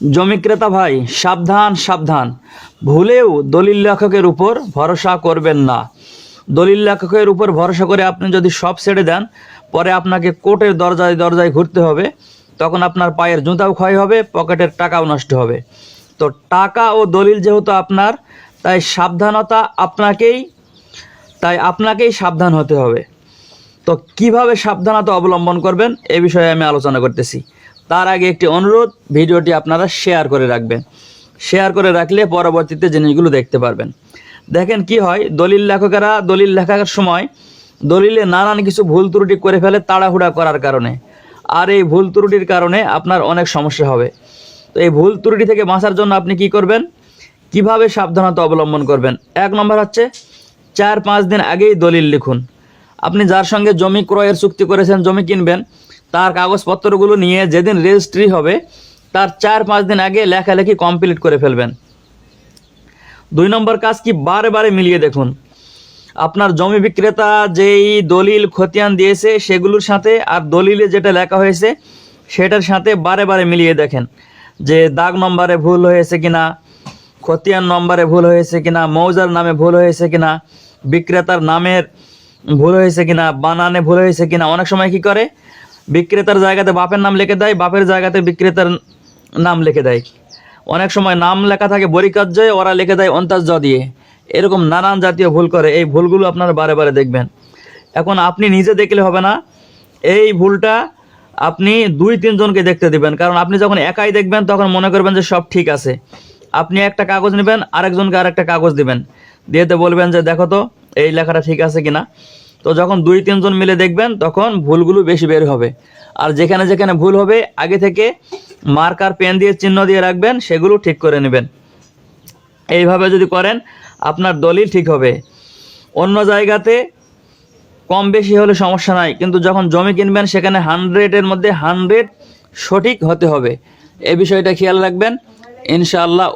জমি ক্রেতা ভাই সাবধান সাবধান, ভুলেও দলিল লেখকের উপর ভরসা করবেন না। দলিল লেখকের উপর ভরসা করে আপনি যদি সব ছেড়ে দেন, পরে আপনাকে কোর্টের দরজায় দরজায় ঘুরতে হবে। তখন আপনার পায়ের জুতাও ক্ষয় হবে, পকেটের টাকাও নষ্ট হবে। তো টাকা ও দলিল যেহেতু আপনার, তাই আপনাকেই সাবধান হতে হবে। তো কিভাবে সাবধানতা অবলম্বন করবেন এ বিষয়ে আমি আলোচনা করতেছি। তার আগে একটি অনুরোধ, ভিডিওটি আপনারা শেয়ার করে রাখবেন। শেয়ার করে রাখলে পরবর্তীতে জিনিসগুলো দেখতে পারবেন। দেখেন কি হয়, দলিল লেখকেরা দলিল লেখার সময় দলিলে নানান কিছু ভুল ত্রুটি করে ফেলে তাড়াহুড়া করার কারণে। আর এই ভুল ত্রুটির কারণে আপনার অনেক সমস্যা হবে। তো এই ভুল ত্রুটি থেকে বাঁচার জন্য আপনি কি করবেন, কিভাবে সাবধানতা অবলম্বন করবেন? 1 নম্বর হচ্ছে 4-5 দিন আগেই দলিল লিখুন। আপনি যার সঙ্গে জমি ক্রয়ের চুক্তি করেছেন, জমি কিনবেন, তার কাগজপত্রগুলো নিয়ে যেদিন রেজিস্ট্রি হবে তার 4-5 দিন আগে লেখালেখি কমপ্লিট করে ফেলবেন। 2 নম্বর কাজ কি, বারে বারে মিলিয়ে দেখুন আপনার জমি বিক্রেতা যেই দলিল খতিয়ান দিয়েছে সেগুলোর সাথে আর দলিলে যেটা লেখা হয়েছে সেটার সাথে বারে বারে মিলিয়ে দেখেন যে দাগ নম্বরে ভুল হয়েছে কিনা, খতিয়ান নম্বরে ভুল হয়েছে কিনা, মৌজার নামে ভুল হয়েছে কিনা, বিক্রেতার নামের ভুল হয়েছে কিনা, বানানে ভুল হয়েছে কিনা। অনেক সময় কি করে, বিক্রেতার জায়গাতে বাপের নাম লিখে দেয়, বাপের জায়গাতে বিক্রেতার নাম লিখে দেয়। অনেক সময় নাম লেখা থাকে বরিকাত জয়, ওরা লিখে দেয় অন্তাজ জ দিয়ে। এরকম নানান জাতীয় ভুল করে। এই ভুলগুলো আপনারা বারে বারে দেখবেন। এখন আপনি নিজে দেখলে হবে না, এই ভুলটা আপনি 2-3 জনকে দেখতে দিবেন। কারণ আপনি যখন একাই দেখবেন তখন মনে করবেন যে সব ঠিক আছে। আপনি একটা কাগজ নেবেন, আরেকজনকে আরেকটা কাগজ দিবেন, দিয়েতে বলবেন যে দেখো তো এই লেখাটা ঠিক আছে কিনা। তো যখন 2-3 জন মিলে দেখবেন তখন ভুলগুলো বেশি বের হবে। আর যেখানে যেখানে ভুল হবে আগে থেকে মার্কার পেন দিয়ে চিহ্ন দিয়ে রাখবেন, সেগুলো ঠিক করে নেবেন। এইভাবে যদি করেন আপনার দলিল ঠিক হবে। অন্য জায়গাতে কম বেশি হলে সমস্যা নাই, কিন্তু যখন জমি কিনবেন সেখানে 100-এর মধ্যে 100 সঠিক হতে হবে। এই বিষয়টা খেয়াল রাখবেন, ইনশাআল্লাহ।